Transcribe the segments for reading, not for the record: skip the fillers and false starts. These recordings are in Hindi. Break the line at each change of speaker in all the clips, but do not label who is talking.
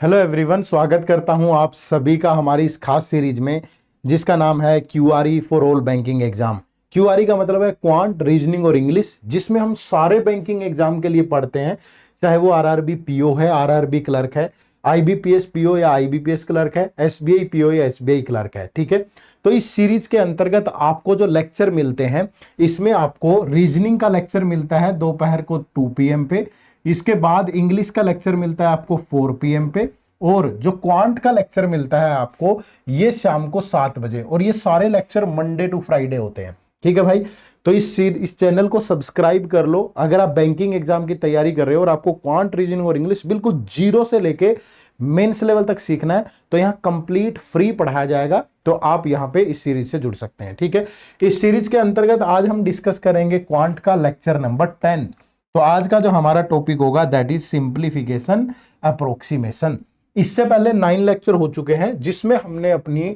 हेलो एवरीवन, स्वागत करता हूं आप सभी का हमारी इस खास सीरीज में जिसका नाम है क्यूआरई फॉर ऑल बैंकिंग एग्जाम। क्यूआरई का मतलब है क्वांट, रीजनिंग और इंग्लिश, जिसमें हम सारे बैंकिंग एग्जाम के लिए पढ़ते हैं, चाहे वो आरआरबी पीओ है, आरआरबी क्लर्क है, आईबीपीएस पीओ या आईबीपीएस क्लर्क है, एसबीआई पीओ या एसबीआई क्लर्क है। ठीक है, तो इस सीरीज के अंतर्गत आपको जो लेक्चर मिलते हैं, इसमें आपको रीजनिंग का लेक्चर मिलता है दोपहर को 2 PM पे। इसके बाद इंग्लिश का लेक्चर मिलता है आपको 4 PM पे, और जो क्वांट का लेक्चर मिलता है आपको ये शाम को 7 बजे। और ये सारे लेक्चर मंडे टू फ्राइडे होते हैं। ठीक है भाई, तो इस चैनल को सब्सक्राइब कर लो अगर आप बैंकिंग एग्जाम की तैयारी कर रहे हो और आपको क्वांट, रीजनिंग और इंग्लिश बिल्कुल जीरो से लेके मेंस लेवल तक सीखना है, तो यहां कंप्लीट फ्री पढ़ाया जाएगा। तो आप यहां पे इस सीरीज से जुड़ सकते हैं। ठीक है, इस सीरीज के अंतर्गत आज हम डिस्कस करेंगे क्वांट का लेक्चर नंबर 10। तो आज का जो हमारा टॉपिक होगा दैट इज सिंप्लीफिकेशन अप्रोक्सीमेशन। इससे पहले 9 लेक्चर हो चुके हैं जिसमें हमने अपनी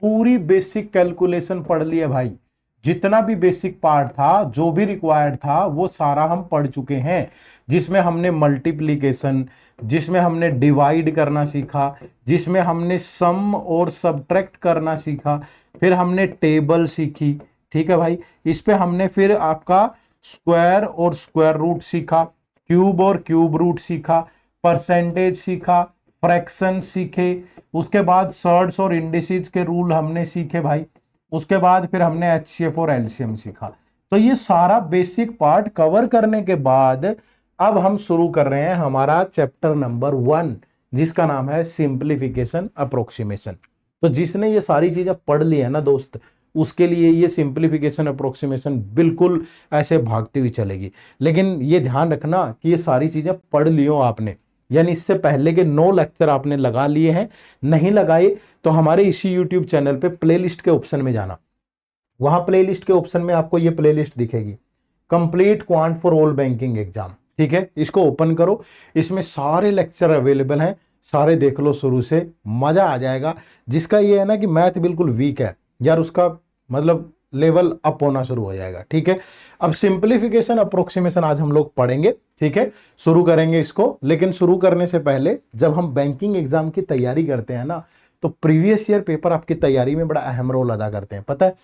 पूरी बेसिक कैलकुलेशन पढ़ ली है भाई। जितना भी बेसिक पार्ट था, जो भी रिक्वायर्ड था, वो सारा हम पढ़ चुके हैं। जिसमें हमने मल्टीप्लीकेशन, जिसमें हमने डिवाइड करना सीखा, जिसमें हमने सम और सब्ट्रैक्ट करना सीखा, फिर हमने टेबल सीखी। ठीक है भाई, इस पे हमने फिर आपका स्क्वायर और स्क्वायर रूट सीखा, क्यूब और क्यूब रूट सीखा, परसेंटेज सीखा, फ्रैक्शन सीखे, उसके बाद सर्ड्स और इंडिसेस के रूल हमने सीखे भाई। उसके बाद फिर हमने एचसीएफ और एलसीएम सीखा। तो ये सारा बेसिक पार्ट कवर करने के बाद अब हम शुरू कर रहे हैं हमारा चैप्टर नंबर 1, जिसका नाम है सिंप्लीफिकेशन अप्रोक्सीमेशन। तो जिसने ये सारी चीजें पढ़ ली है ना दोस्त, उसके लिए ये सिंप्लीफिकेशन अप्रोक्सीमेशन बिल्कुल ऐसे भागती हुई चलेगी। लेकिन ये ध्यान रखना कि ये सारी चीजें पढ़ लियो आपने, यानी इससे पहले के 9 लेक्चर आपने लगा लिए हैं। नहीं लगाए तो हमारे इसी यूट्यूब चैनल पे प्लेलिस्ट के ऑप्शन में जाना, वहां प्लेलिस्ट के ऑप्शन में आपको ये प्लेलिस्ट दिखेगी, complete quant for all banking exam. ठीक है, इसको ओपन करो, इसमें सारे लेक्चर अवेलेबल हैं, सारे देख लो शुरू से, मजा आ जाएगा। जिसका ये है ना कि मैथ बिल्कुल वीक है यार, उसका मतलब लेवल अप होना शुरू हो जाएगा। ठीक है, अब सिंप्लीफिकेशन अप्रोक्सीमेशन आज हम लोग पढ़ेंगे। ठीक है, शुरू करेंगे इसको। लेकिन शुरू करने से पहले जब हम बैंकिंग एग्जाम की तैयारी करते हैं ना, तो प्रीवियस ईयर पेपर आपकी तैयारी में बड़ा अहम रोल अदा करते हैं, पता है?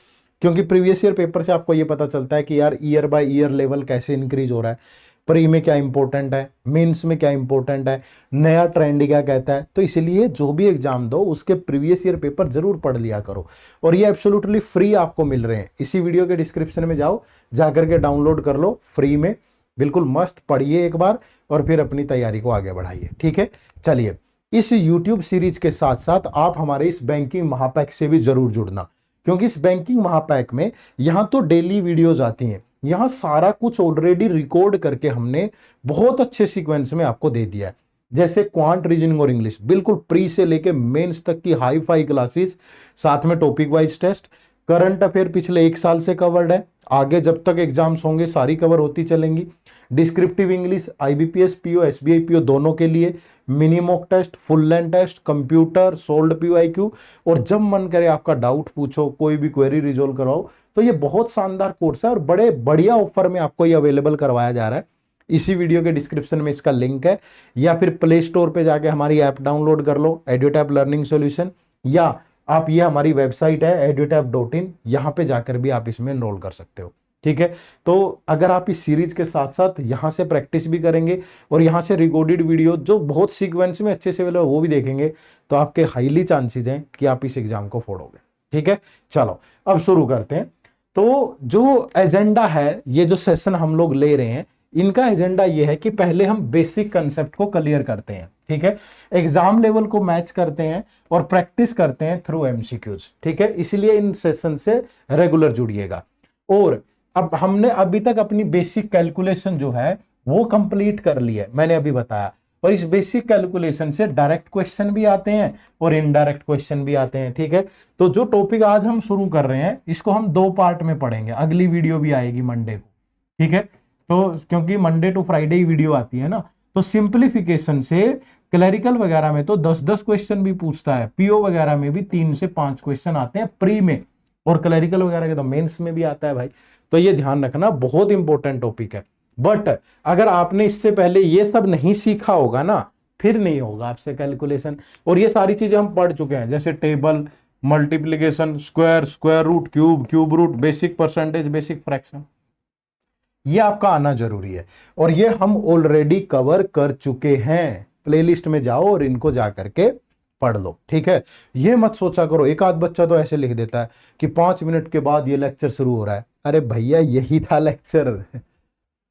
क्योंकि प्रीवियस ईयर पेपर से आपको ये पता चलता है कि यार ईयर बाय ईयर लेवल कैसे इंक्रीज हो रहा है, प्री में क्या इंपॉर्टेंट है, मेंस में क्या इंपॉर्टेंट है, नया ट्रेंड क्या कहता है। तो इसलिए जो भी एग्जाम दो उसके प्रीवियस ईयर पेपर जरूर पढ़ लिया करो। और ये एब्सोल्युटली फ्री आपको मिल रहे हैं, इसी वीडियो के डिस्क्रिप्शन में जाओ, जाकर के डाउनलोड कर लो फ्री में, बिल्कुल मस्त पढ़िए एक बार और फिर अपनी तैयारी को आगे बढ़ाइए। ठीक है, चलिए, इस यूट्यूब सीरीज के साथ साथ आप हमारे इस बैंकिंग महापैक से भी जरूर जुड़ना, क्योंकि इस बैंकिंग महापैक में यहाँ तो डेली वीडियोज आती हैं, यहाँ सारा कुछ ऑलरेडी रिकॉर्ड करके हमने बहुत अच्छे सीक्वेंस में आपको दे दिया है। जैसे क्वांट, रीजनिंग और इंग्लिश बिल्कुल प्री से लेके मेंस तक की हाई फाई क्लासेस, साथ में topic wise test, current affair पिछले 1 साल से कवर्ड है, आगे जब तक एग्जाम्स होंगे सारी कवर होती चलेंगी। Descriptive English IBPS PO, SBI PO दोनों के लिए, mini mock test, full length test, computer, solved PYQ, और जब मन करे आपका डाउट पूछो, कोई भी क्वेरी रिजोल्व करवाओ। तो ये बहुत शानदार कोर्स है और बड़े बढ़िया ऑफर में आपको ये अवेलेबल करवाया जा रहा है। इसी वीडियो के डिस्क्रिप्शन में इसका लिंक है, या फिर प्ले स्टोर पे जाके हमारी ऐप डाउनलोड कर लो, एड्यूटैब लर्निंग सॉल्यूशन, या आप ये हमारी वेबसाइट है edutap.in, यहाँ पे जाकर भी आप इसमें एनरोल कर सकते हो। ठीक है, तो अगर आप इस सीरीज के साथ साथ यहाँ से प्रैक्टिस भी करेंगे और यहाँ से रिकॉर्डेड वीडियो जो बहुत सीक्वेंस में अच्छे से अवेलेबल वो भी देखेंगे, तो आपके हाईली चांसेस हैं कि आप इस एग्जाम को फोड़ोगे। ठीक है, चलो अब शुरू करते हैं। तो जो एजेंडा है, ये जो सेशन हम लोग ले रहे हैं, इनका एजेंडा ये है कि पहले हम बेसिक कंसेप्ट को क्लियर करते हैं। ठीक है, एग्जाम लेवल को मैच करते हैं और प्रैक्टिस करते हैं थ्रू एमसीक्यूज। ठीक है, इसलिए इन सेशन से रेगुलर जुड़िएगा। और अब हमने अभी तक अपनी बेसिक कैलकुलेशन जो है वो कंप्लीट कर ली है, मैंने अभी बताया। और इस बेसिक कैलकुलेशन से डायरेक्ट क्वेश्चन भी आते हैं और इनडायरेक्ट क्वेश्चन भी आते हैं। ठीक है, तो जो टॉपिक आज हम शुरू कर रहे हैं इसको हम 2 पार्ट में पढ़ेंगे, अगली वीडियो भी आएगी मंडे को। ठीक है, तो क्योंकि मंडे टू फ्राइडे ही वीडियो आती है ना, तो सिंप्लीफिकेशन से क्लरिकल वगैरह में तो 10-10 क्वेश्चन भी पूछता है, पीओ वगैरह में भी 3 से 5 क्वेश्चन आते हैं प्री में, और क्लरिकल वगैरह के तो मेंस में भी आता है भाई। तो ये ध्यान रखना, बहुत इंपॉर्टेंट टॉपिक है। बट अगर आपने इससे पहले ये सब नहीं सीखा होगा ना, फिर नहीं होगा आपसे कैलकुलेशन। और ये सारी चीजें हम पढ़ चुके हैं, जैसे table, multiplication, square, square root, cube, cube root, basic percentage, basic fraction, ये आपका आना जरूरी है। और ये हम ऑलरेडी कवर कर चुके हैं, प्लेलिस्ट में जाओ और इनको जा करके पढ़ लो, ठीक है। ये मत सोचा करो, एक आध बच्चा तो ऐसे लिख देता है कि 5 मिनट के बाद ये लेक्चर शुरू हो रहा है। अरे भैया यही था लेक्चर।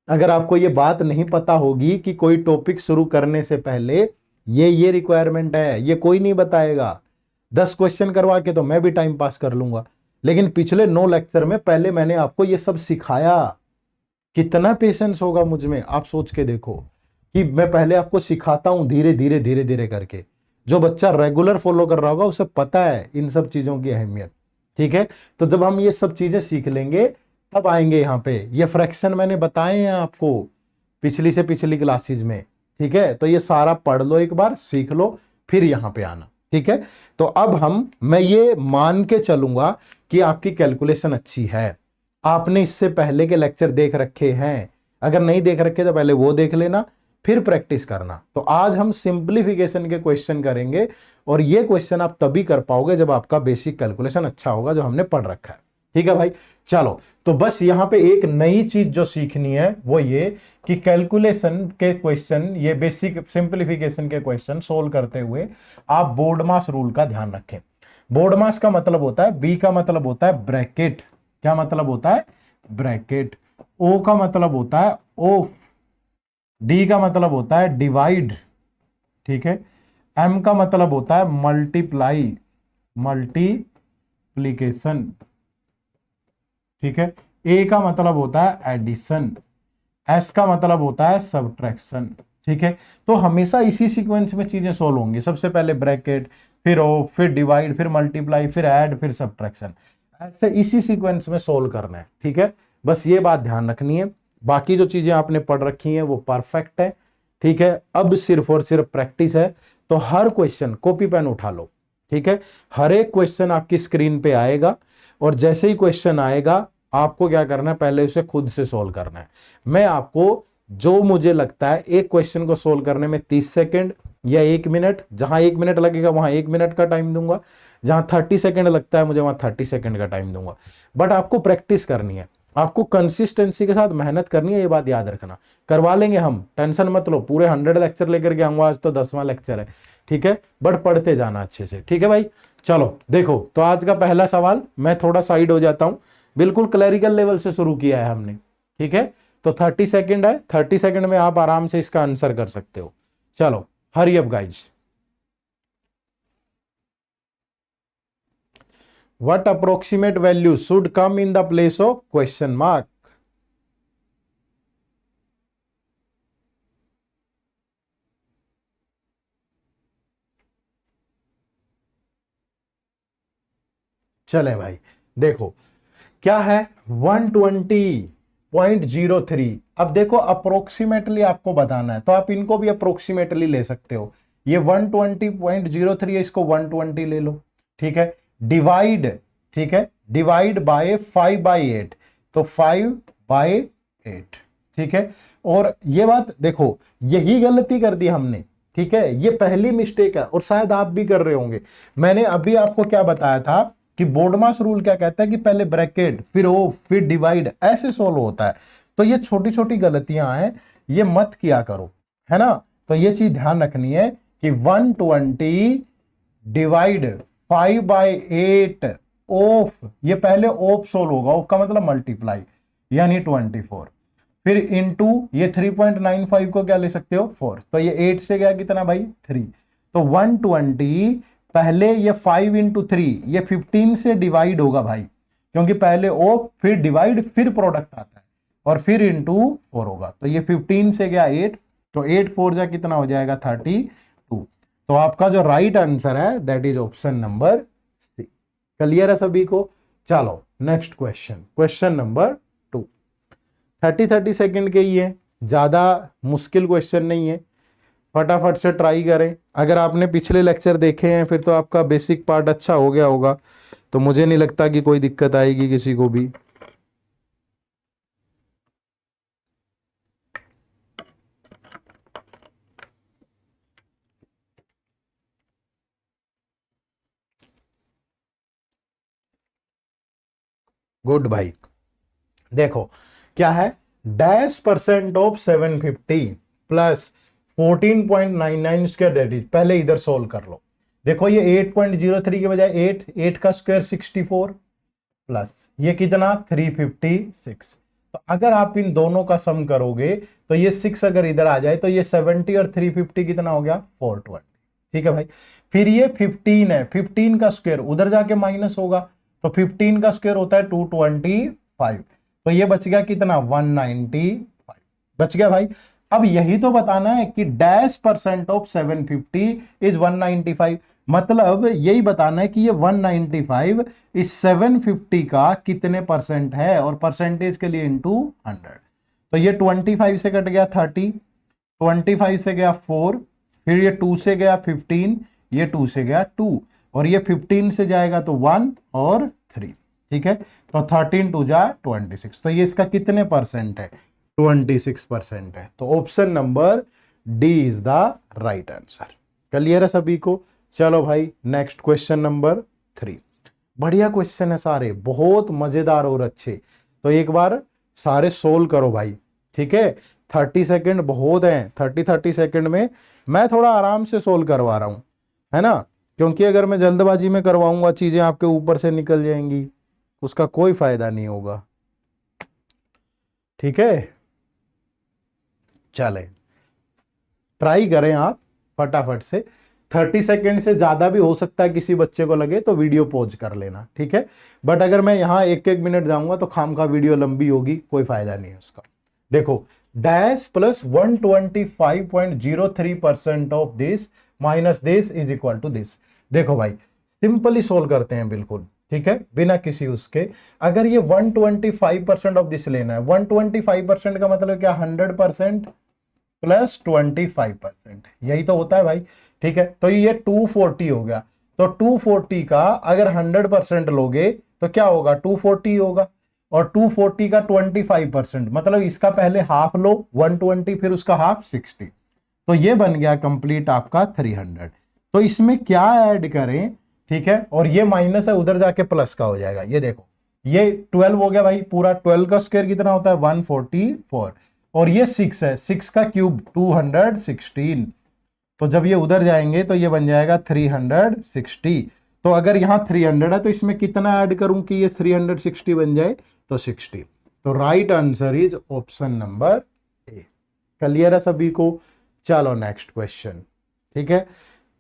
अगर आपको ये बात नहीं पता होगी कि कोई टॉपिक शुरू करने से पहले ये रिक्वायरमेंट है, ये कोई नहीं बताएगा। 10 क्वेश्चन करवा के तो मैं भी टाइम पास कर लूंगा, लेकिन पिछले 9 लेक्चर में पहले मैंने आपको ये सब सिखाया। कितना पेशेंस होगा मुझ में, आप सोच के देखो कि मैं पहले आपको सिखाता हूं धीरे धीरे धीरे धीरे करके। जो बच्चा रेगुलर फॉलो कर रहा होगा उसे पता है इन सब चीजों की अहमियत, ठीक है। तो जब हम ये सब चीजें सीख लेंगे तब आएंगे यहाँ पे। ये फ्रैक्शन मैंने बताए हैं आपको पिछली से पिछली क्लासेस में, ठीक है। तो ये सारा पढ़ लो, एक बार सीख लो, फिर यहाँ पे आना, ठीक है। तो अब मैं ये मान के चलूंगा कि आपकी कैलकुलेशन अच्छी है। आपने इससे पहले के लेक्चर देख रखे हैं, अगर नहीं देख रखे तो पहले वो देख लेना, फिर प्रैक्टिस करना। तो आज हम सिंप्लीफिकेशन के क्वेश्चन करेंगे, और ये क्वेश्चन आप तभी कर पाओगे जब आपका बेसिक कैलकुलेशन अच्छा होगा, जो हमने पढ़ रखा है, ठीक है भाई। चलो, तो बस यहां पे एक नई चीज जो सीखनी है वो ये कि कैलकुलेशन के क्वेश्चन, ये बेसिक सिंप्लीफिकेशन के क्वेश्चन सोल्व करते हुए आप बोर्ड मास रूल का ध्यान रखें। बोर्ड मास का मतलब होता है, बी का मतलब होता है ब्रैकेट, क्या मतलब होता है, ब्रैकेट। ओ का मतलब होता है ओ, डी का मतलब होता है डिवाइड, ठीक है। एम का मतलब होता है मल्टीप्लाई, मल्टीप्लीकेशन, ठीक है। ए का मतलब होता है एडिशन, एस का मतलब होता है सब्ट्रैक्शन, ठीक है। तो हमेशा इसी सीक्वेंस में चीजें सोल्व होंगी, सबसे पहले ब्रैकेट, फिर ओ, फिर डिवाइड, फिर मल्टीप्लाई, फिर ऐड, फिर सब्ट्रैक्शन, ऐसे इसी सीक्वेंस में सोल्व करना है, ठीक है। बस ये बात ध्यान रखनी है। बाकी जो चीजें आपने पढ़ रखी हैं वो परफेक्ट है, ठीक है। अब सिर्फ और सिर्फ प्रैक्टिस है। तो हर क्वेश्चन कॉपी पेन उठा लो, ठीक है। हर एक क्वेश्चन आपकी स्क्रीन पे आएगा, और जैसे ही क्वेश्चन आएगा आपको क्या करना है, पहले उसे खुद से सोल्व करना है। मैं आपको जो मुझे लगता है एक क्वेश्चन को सोल्व करने में 30 सेकंड या 1 मिनट, जहां 1 मिनट लगेगा वहां 1 मिनट का टाइम दूंगा, जहां 30 सेकंड लगता है मुझे वहां 30 सेकंड का टाइम दूंगा। बट आपको प्रैक्टिस करनी है, आपको कंसिस्टेंसी के साथ मेहनत करनी है, ये बात याद रखना। करवा लेंगे हम, टेंशन मत लो, पूरे 100 लेक्चर लेकर के आऊंगा, आज तो 10वां लेक्चर है, ठीक है। बट पढ़ते जाना अच्छे से, ठीक है भाई। चलो देखो, तो आज का पहला सवाल, मैं थोड़ा साइड हो जाता हूं, बिल्कुल क्लैरिकल लेवल से शुरू किया है हमने, ठीक है। तो 30 सेकंड है, 30 सेकंड में आप आराम से इसका आंसर कर सकते हो। चलो, hurry up guys. What approximate value should come in the place of question mark? चले भाई, देखो क्या है, 120.03। अब देखो अप्रोक्सीमेटली आपको बताना है, तो आप इनको भी अप्रोक्सीमेटली ले सकते हो। ये 120.03 है, इसको 120 ले लो, ठीक है। डिवाइड, ठीक है, डिवाइड बाय 5/8, तो 5/8, ठीक है। और ये बात देखो, यही गलती कर दी हमने, ठीक है। ये पहली मिस्टेक है, और शायद आप भी कर रहे होंगे। मैंने अभी आपको क्या बताया था कि बोर्डमास रूल क्या कहता है कि पहले ब्रैकेट, फिर ओ, फिर डिवाइड, ऐसे सोल्व होता है। तो ये छोटी छोटी गलतियां हैं, ये मत किया करो, है ना। तो ये चीज ध्यान रखनी है कि 120 डिवाइड 5/8 ऑफ, ये पहले ऑफ सोल्व होगा, ऑफ का मतलब मल्टीप्लाई, यानी 24, फिर इनटू ये 3.95 को क्या ले सकते हो 4, तो ये 8 से गया कितना भाई 3, तो 120 पहले ये 5 इंटू 3, ये 15 से डिवाइड होगा भाई, क्योंकि पहले ऑफ, फिर डिवाइड, फिर प्रोडक्ट आता है, और फिर इंटू 4 होगा। तो ये 15 से गया 8, तो 8 4 जा कितना हो जाएगा 32। तो आपका जो राइट आंसर है that is option number C. Clear है सभी को। चलो next question, question number 2। 30 second के ही है, ज्यादा मुश्किल क्वेश्चन नहीं है, फटाफट से ट्राई करें। अगर आपने पिछले लेक्चर देखे हैं फिर तो आपका बेसिक पार्ट अच्छा हो गया होगा, तो मुझे नहीं लगता कि कोई दिक्कत आएगी किसी को भी। गुड भाई। देखो क्या है, dash percent of 750 plus 14.99 square, that is, पहले इधर सोल्व कर लो। देखो ये 8.03 के बजाय 8 का स्क्वायर 64 प्लस ये कितना 356। तो अगर आप इन दोनों का सम करोगे तो ये 6 अगर इधर आ जाए तो ये 70 और 350 कितना हो गया 420। ठीक है भाई। फिर ये 15 है, 15 का स्क्वायर उधर जाके माइनस होगा, तो 15 का स्क्वायर होता है 225। तो ये बच गया कितना 195 बच गया भाई। अब यही तो बताना है कि डैश परसेंट ऑफ 750 इज 195, मतलब यही बताना है कि ये 195 इस 750 का कितने परसेंट है, और परसेंटेज के लिए इनटू 100। तो ये 25 से कट गया 30, 25 से गया 4, फिर ये 2 से गया 15, ये 2 से गया 2, और ये 15 से जाएगा तो 1 और 3। ठीक है, तो 13 2 जा 26, तो ये इसका कितने परसेंट है 26% है। तो option number D is the right answer. Clear है सभी को? चलो भाई नेक्स्ट क्वेश्चन नंबर 3। बढ़िया क्वेश्चन है सारे, बहुत मजेदार और अच्छे। तो एक बार सारे सोल्व करो भाई। ठीक है, 30 सेकंड बहुत है, 30 सेकंड में मैं थोड़ा आराम से सोल्व करवा रहा हूं, है ना, क्योंकि अगर मैं जल्दबाजी में करवाऊंगा चीजें आपके ऊपर से निकल जाएंगी, उसका कोई फायदा नहीं होगा। ठीक है, चले ट्राई करें आप फटाफट से। 30 सेकेंड से ज्यादा भी हो सकता है, किसी बच्चे को लगे तो वीडियो पॉज कर लेना। ठीक है, बट अगर मैं यहां 1-1 मिनट जाऊंगा तो खाम का वीडियो लंबी होगी, कोई फायदा नहीं है उसका। देखो dash plus 125.03% of this minus this is equal to this. देखो भाई सिंपली सोल्व करते हैं बिल्कुल। ठीक है, बिना किसी उसके, अगर ये 125% ऑफ दिस लेना है, 125% का मतलब क्या 100% प्लस 25%, यही तो होता है भाई। ठीक है, तो ये 240 हो गया। तो 240 का अगर 100% लोगे तो क्या होगा 240 होगा, और 240 का 25% मतलब इसका पहले हाफ लो 120, फिर उसका हाफ 60, तो ये बन गया कंप्लीट आपका 300। तो इसमें क्या ऐड करें? ठीक है, और ये माइनस है उधर जाके प्लस का हो जाएगा। ये देखो ये 12 हो गया भाई, पूरा 12 का स्क्वायर कितना होता है 144, और ये 6 है, 6 का क्यूब 216, तो जब ये उधर जाएंगे तो ये बन जाएगा 360। तो अगर यहां 300 है तो इसमें कितना ऐड करूं कि ये 360 बन जाए, तो 60। तो right answer is option number A. Clear है सभी को? चलो नेक्स्ट क्वेश्चन। ठीक है,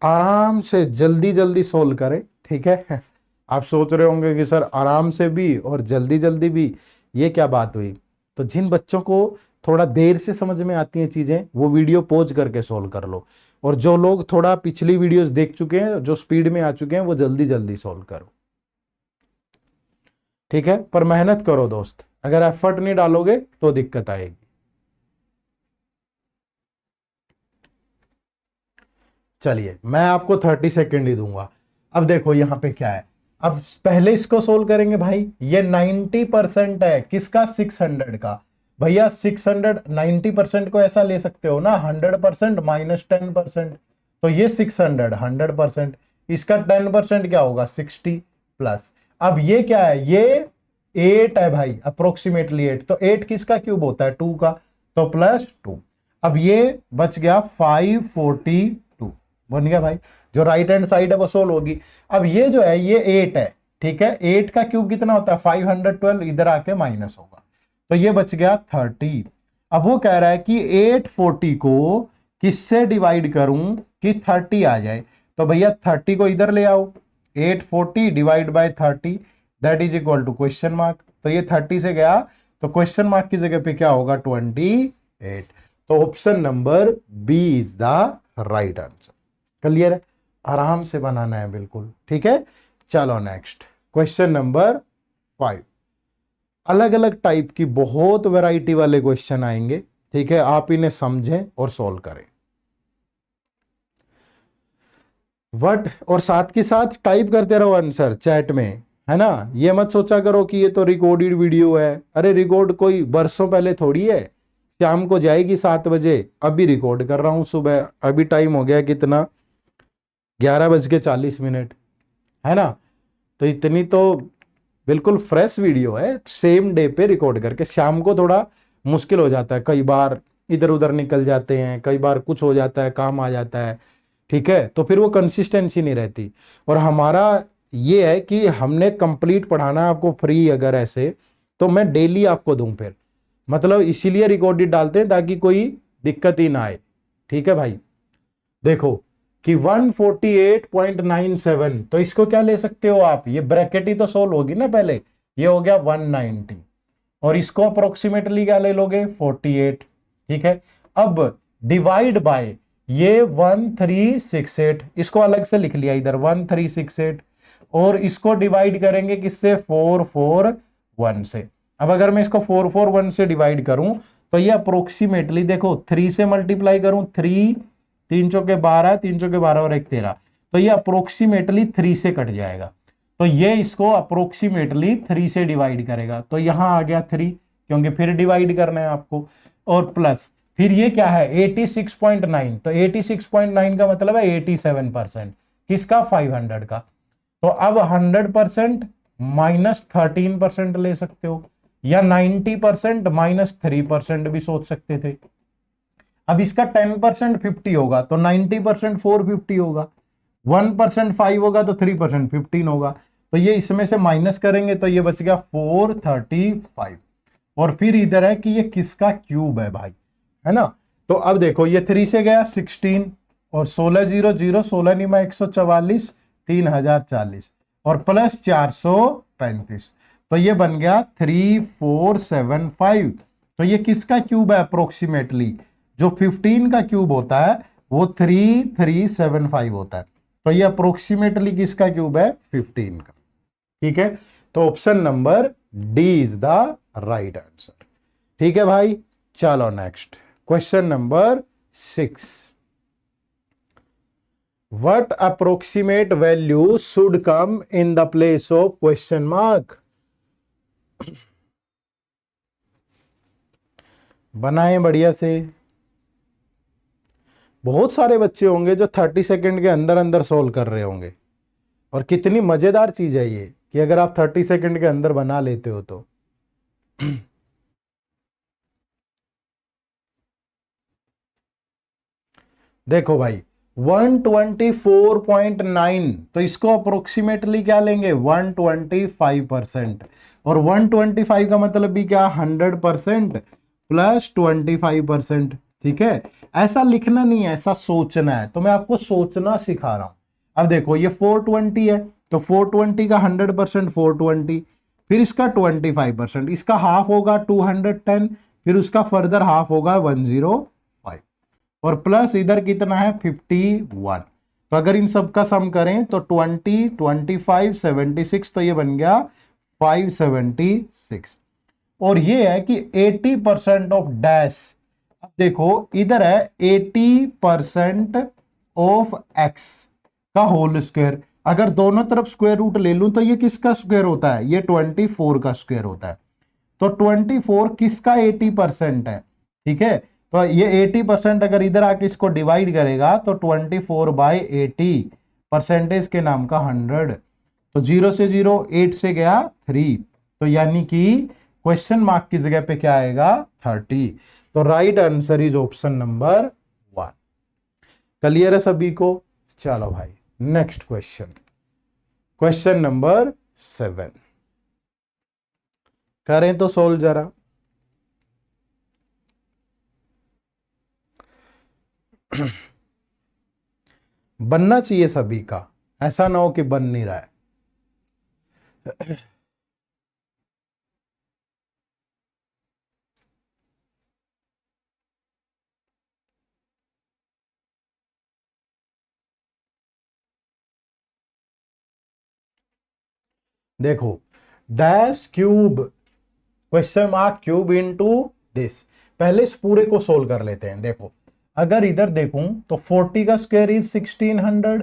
आराम से जल्दी जल्दी सोल्व करें। ठीक है, आप सोच रहे होंगे कि सर आराम से भी और जल्दी जल्दी भी, ये क्या बात हुई? तो जिन बच्चों को थोड़ा देर से समझ में आती हैं चीजें, वो वीडियो पॉज करके सोल्व कर लो, और जो लोग थोड़ा पिछली वीडियोस देख चुके हैं, जो स्पीड में आ चुके हैं, वो जल्दी जल्दी सोल्व करो। ठीक है, पर मेहनत करो दोस्त, अगर एफर्ट नहीं डालोगे तो दिक्कत आएगी। चलिए मैं आपको 30 सेकेंड ही दूंगा। अब देखो यहां पे क्या है, अब पहले इसको सोल्व करेंगे भाई। ये 90% है किसका 600 का, भैया 600 90% को ऐसा ले सकते हो ना 100% माइनस 10%, तो ये 600 100%, इसका 10% क्या होगा 60 प्लस। अब ये क्या है, ये 8 है भाई, अप्रोक्सीमेटली 8, तो 8 किसका क्यूब होता है 2 का, तो प्लस 2। अब ये बच गया 542 बन गया भाई, जो राइट हैंड साइड है वो सोल्व होगी। अब ये जो है ये 8 है। ठीक है, 8 का क्यूब कितना होता है 512, इधर आके माइनस होगा, तो ये बच गया 30। अब वो कह रहा है कि 840 को किससे डिवाइड करूं कि 30 आ जाए, तो भैया 30 को इधर ले आओ, 840 divide by 30 that is equal to question mark. तो ये 30 से गया, तो क्वेश्चन मार्क की जगह पे क्या होगा 28। तो option number B is the right answer. Clear है? आराम से बनाना है बिल्कुल। ठीक है, चलो नेक्स्ट क्वेश्चन नंबर 5। अलग अलग टाइप की बहुत वैरायटी वाले क्वेश्चन आएंगे। ठीक है, आप इन्हें समझें और सॉल्व करें, बट और साथ के साथ टाइप करते रहो आंसर चैट में, है ना। ये मत सोचा करो कि ये तो रिकॉर्डेड वीडियो है, अरे रिकॉर्ड कोई बरसों पहले थोड़ी है, शाम को जाएगी 7 बजे, अभी रिकॉर्ड कर रहा हूं सुबह, अभी टाइम हो गया कितना 11:40, है ना। तो इतनी तो बिल्कुल फ्रेश वीडियो है, सेम डे पे रिकॉर्ड करके। शाम को थोड़ा मुश्किल हो जाता है, कई बार इधर उधर निकल जाते हैं, कई बार कुछ हो जाता है, काम आ जाता है, ठीक है, तो फिर वो कंसिस्टेंसी नहीं रहती। और हमारा ये है कि हमने कंप्लीट पढ़ाना है आपको फ्री, अगर ऐसे तो मैं डेली आपको दूं फिर, मतलब इसीलिए रिकॉर्डेड डालते हैं ताकि कोई दिक्कत ही ना आए, ठीक है भाई। देखो कि 148.97, तो इसको क्या ले सकते हो आप, ये ब्रैकेट ही तो सोल्व होगी ना पहले, ये हो गया 190, और इसको अप्रोक्सीमेटली क्या ले लोगे 48, ठीक है। अब डिवाइड बाय ये 1368, इसको अलग से लिख लिया इधर 1368, और इसको डिवाइड करेंगे किससे 441 से। अब अगर मैं इसको 441 से डिवाइड करूं तो ये अप्रोक्सीमेटली देखो 3 से मल्टीप्लाई करूं, 3 3 चौके 12, 3 चौके 12 और 1 13, तो ये अप्रोक्सीमेटली 3 से कट जाएगा, तो ये इसको अप्रोक्सीमेटली 3 से डिवाइड करेगा, तो यहां आ गया 3, क्योंकि फिर डिवाइड करना है आपको, और प्लस फिर ये क्या है 86.9, तो 86.9 का मतलब है 87%, किसका 500 का। तो अब 100% माइनस 13% ले सकते हो, या 90% माइनस 3% भी सोच सकते थे। अब इसका 10% 50 होगा तो 90% 450 होगा, 1% 5 होगा तो 3% 15 होगा, तो ये इसमें से माइनस करेंगे तो ये बच गया 435, और फिर इधर है कि ये किसका क्यूब है भाई, है ना। तो अब देखो ये 3 से गया 16, और 16 0 0, 16 निमा 144, 3040, और प्लस 435, तो ये बन गया 3475। तो ये किसका क्यूब है अप्रोक्सीमेटली, जो 15 का क्यूब होता है वो 3375 होता है, तो ये अप्रोक्सीमेटली किसका क्यूब है 15 का, ठीक है। तो option number D is the right answer, ठीक है भाई। चलो next question number 6, what approximate value should come in the place of question mark. बनाए बढ़िया से, बहुत सारे बच्चे होंगे जो 30 सेकंड के अंदर अंदर सोल्व कर रहे होंगे, और कितनी मजेदार चीज है ये कि अगर आप 30 सेकंड के अंदर बना लेते हो तो। देखो भाई 124.9, तो इसको अप्रोक्सीमेटली क्या लेंगे 125%, और 125 का मतलब भी क्या 100% प्लस 25%, ठीक है। ऐसा लिखना नहीं है, ऐसा सोचना है, तो मैं आपको सोचना सिखा रहा हूं। अब देखो ये 420 है, तो 420 का 100% 420, फिर इसका 25%, इसका हाफ होगा 210, फिर उसका फर्दर हाफ होगा 105, और प्लस इधर कितना है 51, तो अगर इन सब का सम करें तो 20 25 76, तो ये बन गया 576, और ये है कि 80% ऑफ डैश। अब देखो इधर है 80% ऑफ एक्स का होल स्क्वायर, अगर दोनों तरफ स्क्वायर रूट ले लूं तो ये किसका स्क्वायर होता है, ये 24 का स्क्वायर होता है, तो 24 किसका 80% है, ठीक है। तो ये 80% अगर इधर आके इसको डिवाइड करेगा तो 24/80, परसेंटेज के नाम का 100, तो 0 से 0, 8 से गया 3, तो यानी कि क्वेश्चन मार्क की जगह पे क्या आएगा 30, तो right answer is option number 1। Clear है सभी को। चलो भाई नेक्स्ट क्वेश्चन, क्वेश्चन नंबर 7 करें तो सोल्व जरा। बनना चाहिए सभी का, ऐसा ना हो कि बन नहीं रहा है। देखो dash cube question mark cube into this, पहले इस पूरे को सोल्व कर लेते हैं। देखो अगर इधर देखूं तो 40 का स्क्वायर इज 1600,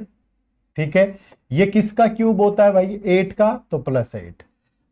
ठीक है। ये किसका क्यूब होता है भाई 8 का, तो प्लस 8।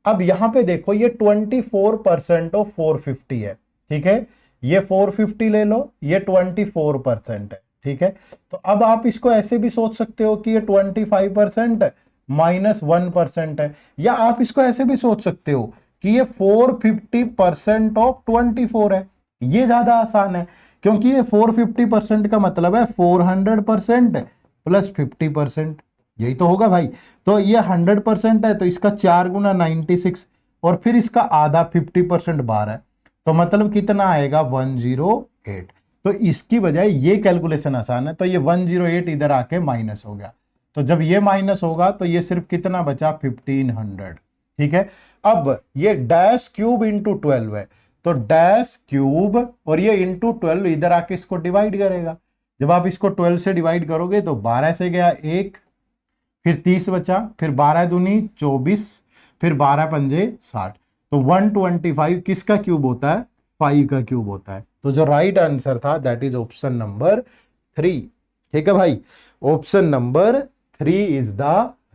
अब यहां पे देखो ये 24% ऑफ 450 है, ठीक है। ये 450 ले लो, ये 24% है, ठीक है। तो अब आप इसको ऐसे भी सोच सकते हो कि ये 25% -1% है। या आप इसको ऐसे भी सोच सकते हो कि ये 450% ऑफ 24 है। ये ज्यादा आसान है, क्योंकि ये 450% का मतलब है 400% प्लस 50%, यही तो होगा भाई। तो ये 100% है, तो इसका 4 × 96, और फिर इसका आधा 50% 12 है, तो मतलब कितना आएगा 108। तो इसकी बजाय ये कैलकुलेशन आसान है, तो ये 108 इधर आके माइनस हो गया। तो जब ये माइनस होगा तो ये सिर्फ कितना बचा 1500। ठीक है, अब ये डैश क्यूब इंटू 12 है, तो डैश क्यूब और ये इंटू 12 इधर आके इसको डिवाइड करेगा। जब आप इसको 12 से डिवाइड करोगे तो 12 से गया 1, फिर 30 बचा, फिर 12 दूनी 24, फिर 12 पंजे 60। तो 125 किसका क्यूब होता है? 5 का क्यूब होता है। तो जो राइट आंसर था दैट इज ऑप्शन नंबर 3। ठीक है भाई, option number 3 is the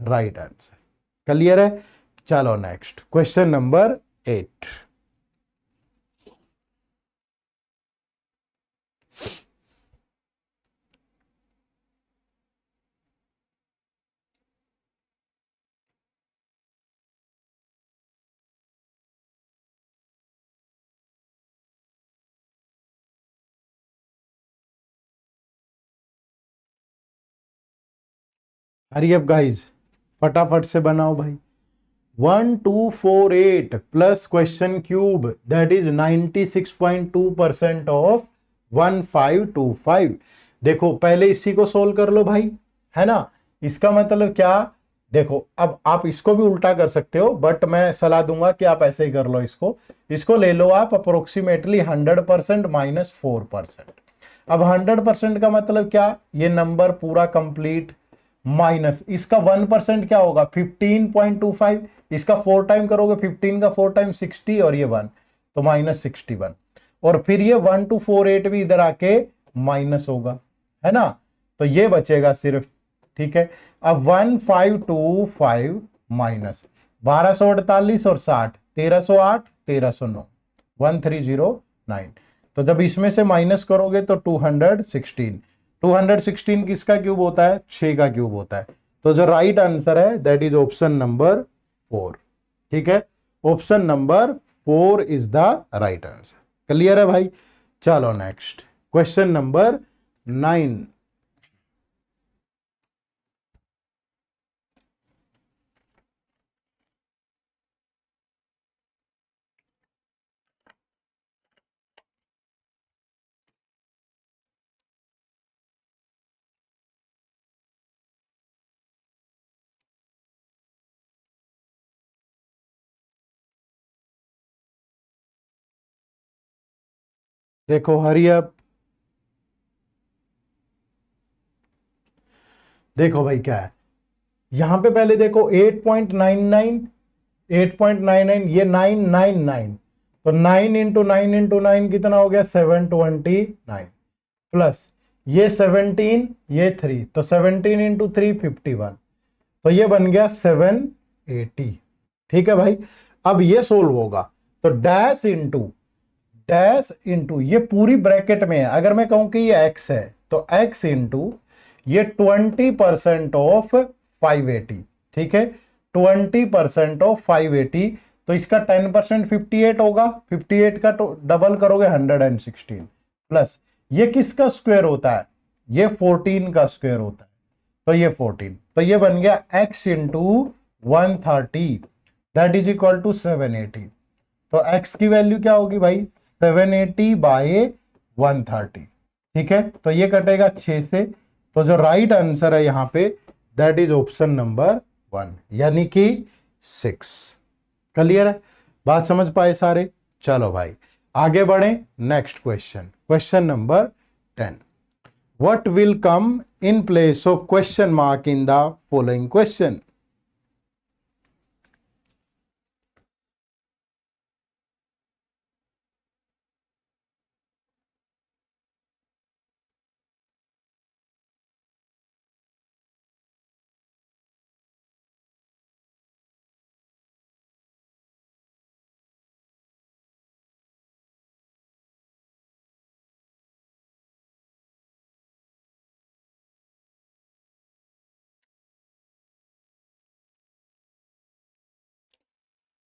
right answer. Clear है? चलो next question number 8। Hurry up guys, फटाफट से बनाओ भाई। 1248 plus question cube that is 96.2% of 1525। देखो पहले इसी को सोल्व कर लो भाई, है ना। इसका मतलब क्या? देखो अब आप इसको भी उल्टा कर सकते हो, बट मैं सलाह दूंगा कि आप ऐसे ही कर लो। इसको इसको ले लो आप अप्रोक्सीमेटली 100% -4%। अब 100% का मतलब क्या? ये नंबर पूरा कंप्लीट माइनस इसका 1% क्या होगा? 15.25। इसका 4 टाइम करोगे, 15 का 4 टाइम 60 और ये 1, तो -61। और फिर ये 1248 भी इधर आके माइनस होगा, है ना। तो ये बचेगा सिर्फ। ठीक है, अब 1525 माइनस 1248 और 60, 1308, 1309, 1309। तो जब इसमें से माइनस करोगे तो 216। 216 किसका क्यूब होता है? 6 का क्यूब होता है। तो जो राइट आंसर है दैट इज ऑप्शन नंबर 4। ठीक है, option number 4 is the right answer. Clear है भाई? चलो नेक्स्ट क्वेश्चन नंबर 9। देखो हरी अप, देखो भाई क्या है यहां पे। पहले देखो 8.99, 8.99, ये 999, तो 9 × 9 × 9 कितना हो गया? 729, प्लस ये 17, ये 3, तो 17 × 3 51, तो ये बन गया 780। ठीक है भाई, अब ये सोल्व होगा तो डैश इंटू ये पूरी ब्रैकेट में है। अगर मैं कहूं कि ये x है तो x इंटू ये 20% ऑफ 580। ठीक है, 20% ऑफ 580, तो इसका 10% 58 होगा। 58 का तो डबल करोगे 116, प्लस ये किसका स्क्वायर होता है? ये 14 का स्क्वायर होता है, तो ये 14, तो ये बन गया x into 130 that is equal to 780। तो x की वैल्यू क्या होगी भाई? 780 बाय 130। ठीक है, तो ये कटेगा 6 से। तो जो राइट आंसर है यहां पे दैट इज ऑप्शन नंबर 1, यानी कि 6। क्लियर है? बात समझ पाए सारे? चलो भाई आगे बढ़े। Next question, question number 10। What will come in place of question mark in the following question?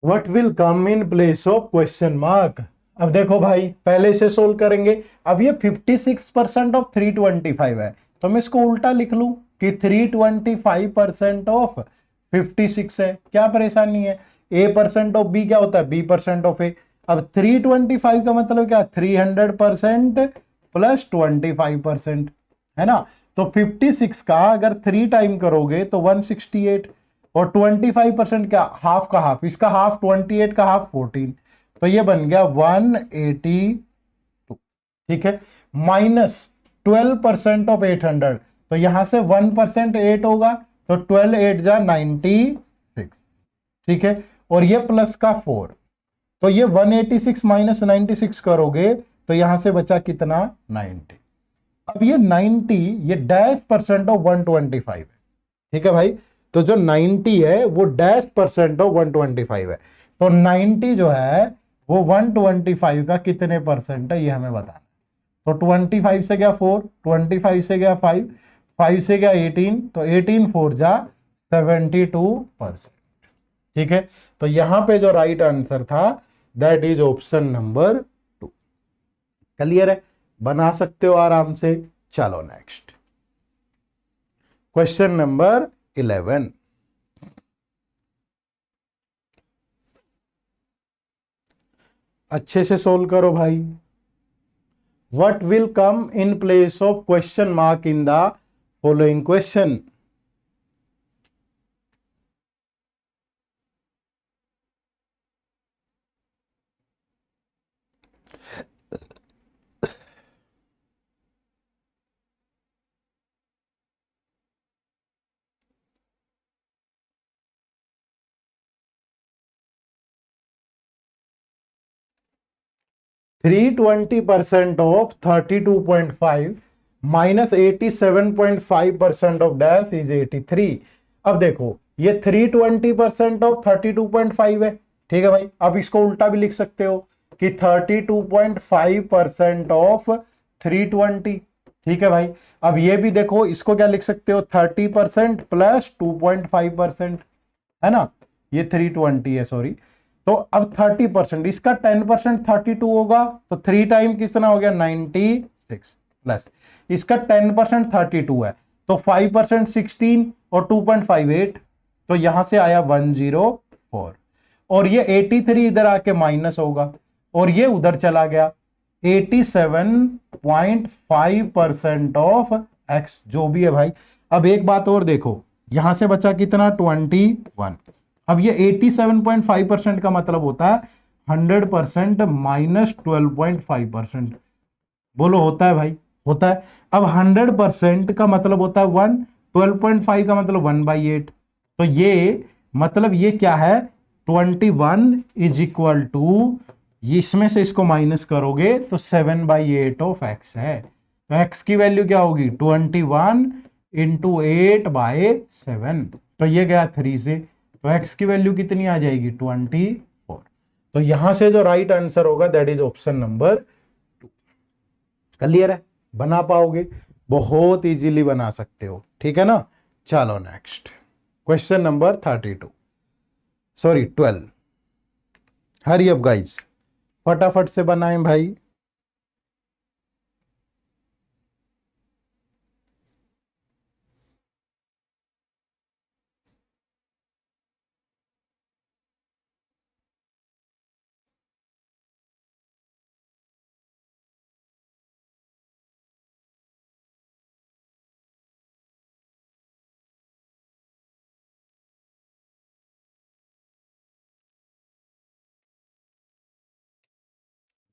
What will come in place of question mark. अब देखो भाई, पहले से सोल्व करेंगे। अब ये 56% ऑफ 325 है, तो मैं इसको उल्टा लिख लूं कि 325% ऑफ 56 है। क्या परेशानी है, ए परसेंट ऑफ बी क्या होता है, बी परसेंट ऑफ ए। अब 325 का मतलब क्या, 300% प्लस 25%, है ना। तो 56 का अगर 3 टाइम करोगे तो 168, और 25% क्या, हाफ का हाफ, इसका हाफ 28 का हाफ 14, तो ये बन गया 182। ठीक है, माइनस 12% ऑफ 800, तो यहां से 1% 8 होगा, तो 12 8 जा 96। ठीक है, और ये प्लस का 4, तो ये 186 माइनस 96 करोगे तो यहां से बचा कितना, 90। अब ये 90 ये डैश परसेंट ऑफ 125 है। ठीक है भाई, तो जो 90 है वो डैश परसेंट ऑफ 125 है, तो 90 जो है वो 125 का कितने परसेंट है ये हमें बताना। तो 25 से गया 4, 25 से गया 5, 5 से गया 18, तो 18 4 जा 72%। ठीक है, तो यहां पे जो राइट आंसर था that is option number 2। Clear है, बना सकते हो आराम से। चलो नेक्स्ट, क्वेश्चन नंबर 11। अच्छे से सोल्व करो भाई। What will come in place of question mark in the following question. 320% of 32.5 minus 87.5% of dash is 83। अब देखो ये 320% ऑफ 32.5 है। ठीक है भाई, अब इसको उल्टा भी लिख सकते हो कि 32.5% ऑफ 320। ठीक है भाई, अब ये भी देखो, इसको क्या लिख सकते हो, 30% प्लस 2.5%, है ना। ये 320 है, सॉरी। तो अब 30%, इसका 10% 32 होगा, तो 3 टाइम कितना हो गया, 96 प्लस इसका 10% 32 है, तो 5% 16 और 2.58, तो यहां से आया 104, और ये 83 इधर आके माइनस होगा, और ये उधर चला गया 87.5% ऑफ एक्स, जो भी है भाई। अब एक बात और देखो, यहां से बचा कितना, 21। अब ये 87.5% का मतलब होता है 100% माइनस 12.5%। बोलो होता है भाई, होता है। अब 100% का मतलब होता है 1, 12.5 का मतलब 1/8, तो ये मतलब ये क्या है, 21 इज इक्वल टू, इसमें से इसको माइनस करोगे तो 7/8 ऑफ एक्स है। तो एक्स की वैल्यू क्या होगी, 21 इंटू 8/7, तो ये गया 3 से, तो एक्स की वैल्यू कितनी आ जाएगी, 24। तो यहां से जो राइट आंसर होगा that is option number 2। Clear है, बना पाओगे, बहुत इजीली बना सकते हो। ठीक है ना। चलो next, question number 32, sorry 12। Hurry up guys, फटाफट से बनाएं भाई।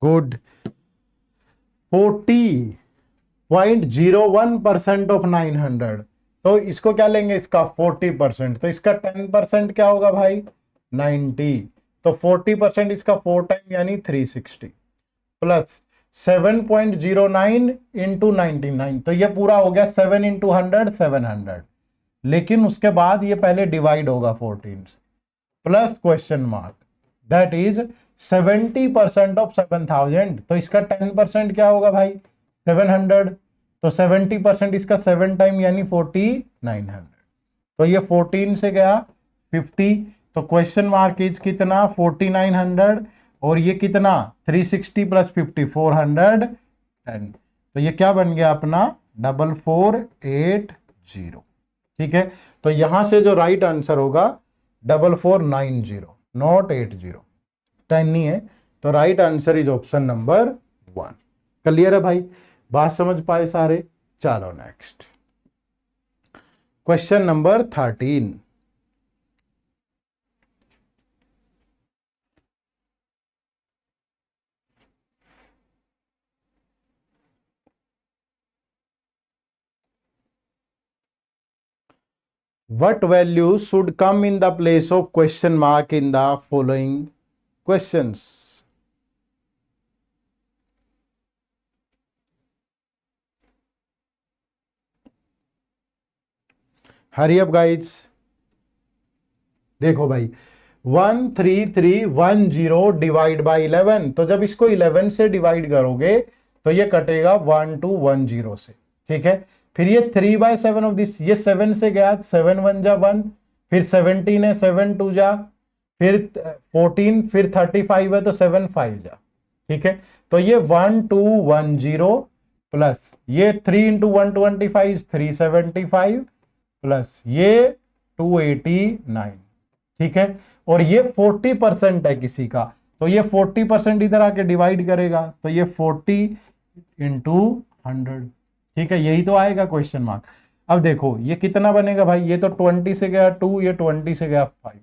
गुड, 40.01% ऑफ 900, तो इसको क्या लेंगे, इसका 40%, तो इसका 10% क्या होगा भाई, 90, तो 40% इसका 4 टाइम यानी 360 प्लस 7.09 इंटू 99, तो ये पूरा हो गया 7 इंटू 100 700, लेकिन उसके बाद ये पहले डिवाइड होगा 14 से, plus question mark, that is 70% of 7000, तो इसका 10% क्या होगा भाई, 700, तो 70% इसका 7 टाइम यानी 4900, तो ये 14 से गया 50, तो क्वेश्चन मार्क इज कितना 4900 और ये कितना 360 प्लस 50 410। तो ये क्या बन गया अपना 4480। ठीक है, तो यहां से जो राइट आंसर होगा 4490 नॉट 80, 10 नहीं है। तो right answer is option number 1। Clear है भाई, बात समझ पाए सारे। चलो next question number 13। What value should come in the place of question mark in the following questions? Hurry up guys. देखो भाई 13310 डिवाइड बाई 11, तो जब इसको 11 से डिवाइड करोगे तो ये कटेगा 1210 से। ठीक है, फिर ये 3/7 ऑफ दिस, ये 7 से गया 7 1 जा 1, फिर 17 है 7 2 जा, फिर 14, फिर 35 है तो 7 5 जा। ठीक है, तो ये 1210 प्लस ये 3 इंटू 125 375 प्लस ये 289। ठीक है, और ये 40% है किसी का, तो ये 40% इधर आके डिवाइड करेगा, तो ये 40 इंटू 100। ठीक है, यही तो आएगा क्वेश्चन मार्क। अब देखो ये कितना बनेगा भाई, ये तो 20 से गया 2, ये 20 से गया 5,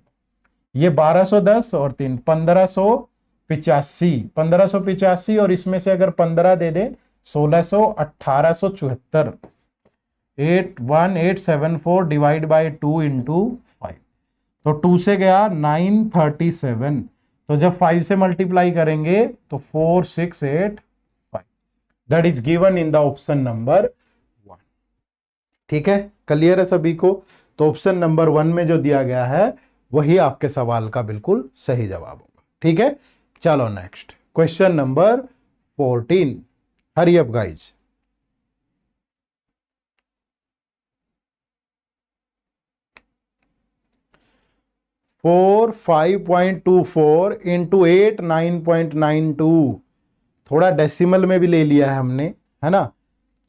ये 1210 और 3 1585, 1585 और इसमें से अगर 15 दे दे 1600 1874, 81874 डिवाइड बाई 2 इंटू 5, तो 2 से गया 937, तो जब 5 से मल्टीप्लाई करेंगे तो 4685, that is given in the option number 1। ठीक है, क्लियर है सभी को। तो ऑप्शन नंबर 1 में जो दिया गया है वही आपके सवाल का बिल्कुल सही जवाब होगा। ठीक है, चलो next question number 14। Hurry up guys. Four 5.24 into 8 9.92, थोड़ा डेसिमल में भी ले लिया है हमने, है ना।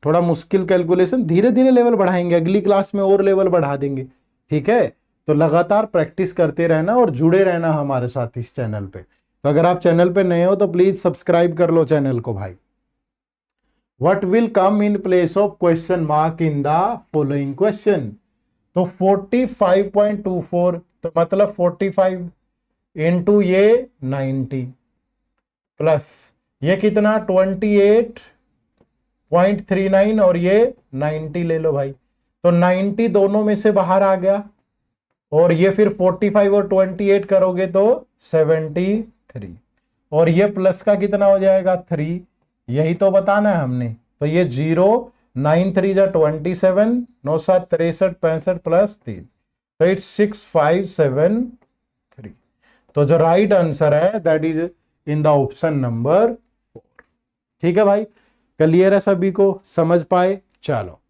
थोड़ा मुश्किल कैलकुलेशन, धीरे धीरे लेवल बढ़ाएंगे, अगली क्लास में और लेवल बढ़ा देंगे। ठीक है, तो लगातार प्रैक्टिस करते रहना और जुड़े रहना हमारे साथ इस चैनल पे। तो अगर आप चैनल पे नए हो तो प्लीज सब्सक्राइब कर लो चैनल को भाई। What will come in place of question mark in the following question, तो 45.24, तो मतलब 45 इंटू ये 90 प्लस ये कितना 28.39 और ये 90 ले लो भाई, तो 90 दोनों में से बाहर आ गया, और ये फिर 45 और 28 करोगे तो 73, और ये प्लस का कितना हो जाएगा 3, यही तो बताना है हमने। तो ये 0 9 3 जा 27, 9 7 63 65 प्लस 3, तो इट्स 6573। तो जो राइट आंसर है that is in the option number 4। ठीक है भाई, क्लियर है सभी को, समझ पाए। चलो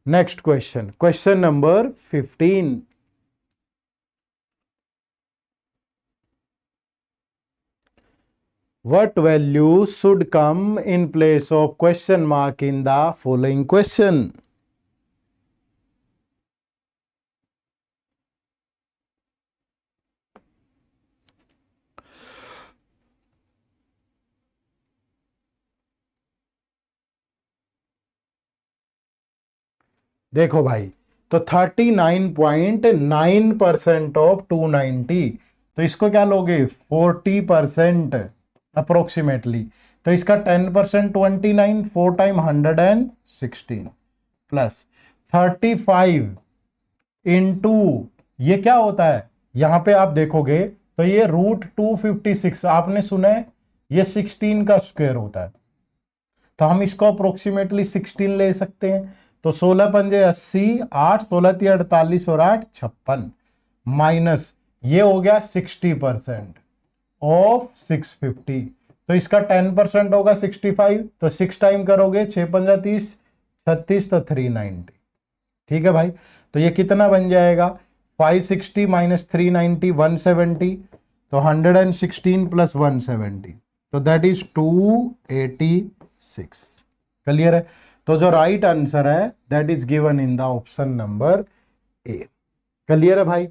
next question, question number 15। What value should come in place of question mark in the following question? देखो भाई, तो 39.9% ऑफ 290, तो इसको क्या लोगे 40% अप्रोक्सीमेटली, तो इसका 10% 29, 4 टाइम 116 प्लस 35 इंटू ये क्या होता है, यहां पे आप देखोगे तो ये √256, आपने सुना है ये 16 का स्क्वायर होता है, तो हम इसको अप्रोक्सीमेटली 16 ले सकते हैं। तो 16 पंजे 80, 8 16 3 48 और 8 56, माइनस ये हो गया 60% ऑफ 650, तो इसका 10% होगा 65, तो 6 टाइम करोगे 6 पंजा 30 36, तो 390। ठीक है भाई, तो ये कितना बन जाएगा 560 माइनस 390 170, तो 116 प्लस 170, तो दैट इज 286। क्लियर है? तो जो राइट आंसर है that is given in the option number A. Clear है भाई?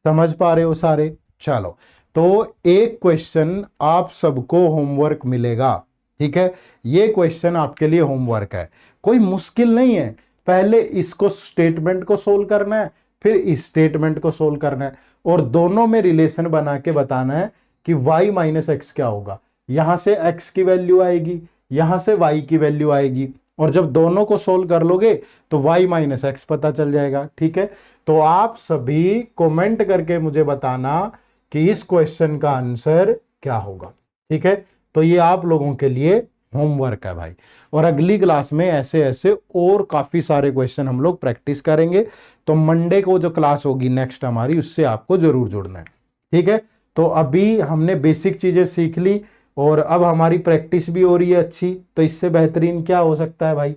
समझ पा रहे हो सारे? चलो, तो एक क्वेश्चन आप सबको होमवर्क मिलेगा, ठीक है? ये क्वेश्चन आपके लिए होमवर्क है, कोई मुश्किल नहीं है। पहले इसको स्टेटमेंट को सोल्व करना है, फिर इस स्टेटमेंट को सोल्व करना है, और दोनों में रिलेशन बना के बताना है कि y माइनस एक्स क्या होगा। यहां से x की वैल्यू आएगी, यहां से y की वैल्यू आएगी, और जब दोनों को सोल्व कर लोगे तो y माइनस एक्स पता चल जाएगा। ठीक है? तो आप सभी कमेंट करके मुझे बताना कि इस क्वेश्चन का आंसर क्या होगा। ठीक है? तो ये आप लोगों के लिए होमवर्क है भाई, और अगली क्लास में ऐसे ऐसे और काफी सारे क्वेश्चन हम लोग प्रैक्टिस करेंगे। तो मंडे को जो क्लास होगी नेक्स्ट हमारी, उससे आपको जरूर जुड़ना है। ठीक है? तो अभी हमने बेसिक चीजें सीख ली और अब हमारी प्रैक्टिस भी हो रही है अच्छी, तो इससे बेहतरीन क्या हो सकता है भाई?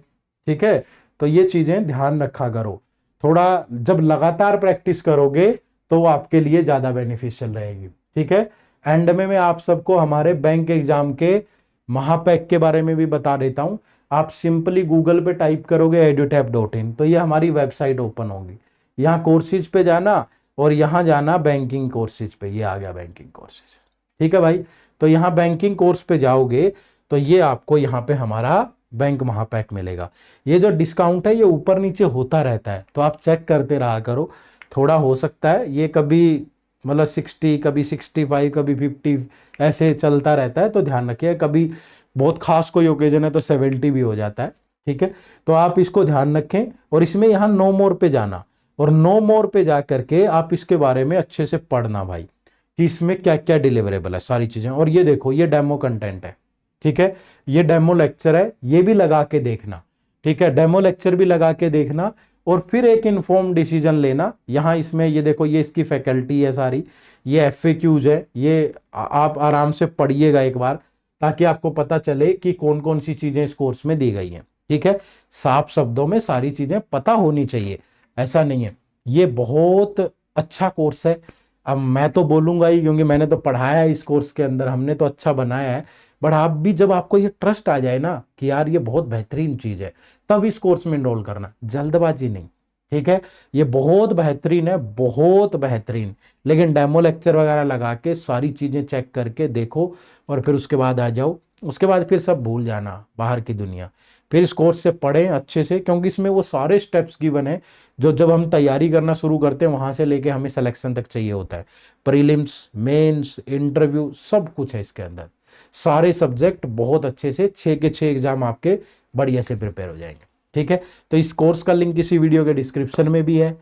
ठीक है? तो ये चीजें ध्यान रखा करो, थोड़ा जब लगातार प्रैक्टिस करोगे तो वो आपके लिए ज्यादा बेनिफिशियल रहेगी। ठीक है? एंड में मैं आप सबको हमारे बैंक एग्जाम के महापैक के बारे में भी बता देता हूं। आप सिंपली गूगल पे टाइप करोगे edutap.in, तो ये हमारी वेबसाइट ओपन होगी। यहाँ कोर्सेज पे जाना और यहाँ जाना बैंकिंग कोर्सेज पे, ये आ गया बैंकिंग कोर्सेज। ठीक है भाई? तो यहाँ बैंकिंग कोर्स पे जाओगे तो ये आपको यहाँ पे हमारा बैंक महापैक मिलेगा। ये जो डिस्काउंट है ये ऊपर नीचे होता रहता है, तो आप चेक करते रहा करो। थोड़ा हो सकता है ये कभी मतलब 60, कभी 65, कभी 50 ऐसे चलता रहता है, तो ध्यान रखिए। कभी बहुत खास कोई ओकेजन है तो 70 भी हो जाता है। ठीक है? तो आप इसको ध्यान रखें, और इसमें यहाँ नो मोर पे जाना, और नो मोर पे जा करके आप इसके बारे में अच्छे से पढ़ना भाई कि इसमें क्या क्या डिलीवरेबल है, सारी चीजें। और ये देखो, ये डेमो कंटेंट है। ठीक है? ये डेमो लेक्चर है, ये भी लगा के देखना। ठीक है? डेमो लेक्चर भी लगा के देखना, और फिर एक इन्फॉर्म डिसीजन लेना। यहां इसमें ये देखो, ये इसकी फैकल्टी है सारी, ये FAQs है, ये आप आराम से पढ़िएगा एक बार, ताकि आपको पता चले कि कौन कौन सी चीजें इस कोर्स में दी गई हैं। ठीक है? साफ शब्दों में सारी चीजें पता होनी चाहिए, ऐसा नहीं है। ये बहुत अच्छा कोर्स है। अब मैं तो बोलूंगा ही, क्योंकि मैंने तो पढ़ाया है इस कोर्स के अंदर, हमने तो अच्छा बनाया है। बट आप भी, जब आपको ये ट्रस्ट आ जाए ना कि यार ये बहुत बेहतरीन चीज है, तब इस कोर्स में एनरोल करना, जल्दबाजी नहीं। ठीक है? ये बहुत बेहतरीन है, बहुत बेहतरीन। लेकिन डेमो लेक्चर वगैरह लगा के सारी चीजें चेक करके देखो, और फिर उसके बाद आ जाओ। उसके बाद फिर सब भूल जाना, बाहर की दुनिया। फिर इस कोर्स से पढ़ें अच्छे से, क्योंकि इसमें वो सारे स्टेप्स गिवन है जो जब हम तैयारी करना शुरू करते हैं वहां से लेके हमें सिलेक्शन तक चाहिए होता है। प्रीलिम्स, मेंस, इंटरव्यू, सब कुछ है इसके अंदर। सारे सब्जेक्ट बहुत अच्छे से 6 के 6 एग्जाम आपके बढ़िया से प्रिपेयर हो जाएंगे। ठीक है? तो इस कोर्स का लिंक इसी वीडियो के डिस्क्रिप्शन में भी है।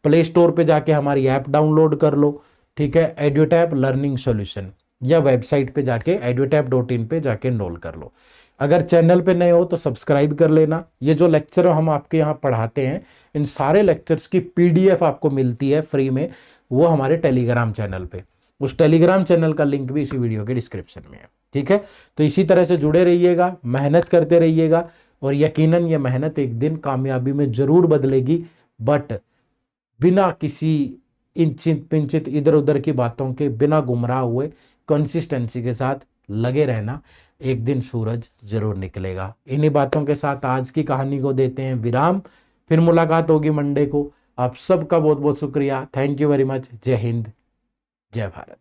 प्ले स्टोर पे जाके हमारी ऐप डाउनलोड कर लो। ठीक है? एड्यूटैप लर्निंग सॉल्यूशन, या वेबसाइट पे जाके edutap.in पे जाके एनरोल कर लो। अगर चैनल पे नए हो तो सब्सक्राइब कर लेना। ये जो लेक्चर हम आपके यहाँ पढ़ाते हैं, इन सारे लेक्चर्स की PDF आपको मिलती है फ्री में, वो हमारे टेलीग्राम चैनल पे। उस टेलीग्राम चैनल का लिंक भी इसी वीडियो के डिस्क्रिप्शन में है। ठीक है? तो इसी तरह से जुड़े रहिएगा, मेहनत करते रहिएगा, और यकीनन ये मेहनत एक दिन कामयाबी में जरूर बदलेगी। बट बिना किसी इंचित पिंचित इधर उधर की बातों के, बिना गुमराह हुए, कंसिस्टेंसी के साथ लगे रहना, एक दिन सूरज जरूर निकलेगा। इन्हीं बातों के साथ आज की कहानी को देते हैं विराम। फिर मुलाकात होगी मंडे को। आप सबका बहुत बहुत शुक्रिया। Thank you very much. जय हिंद, जय भारत।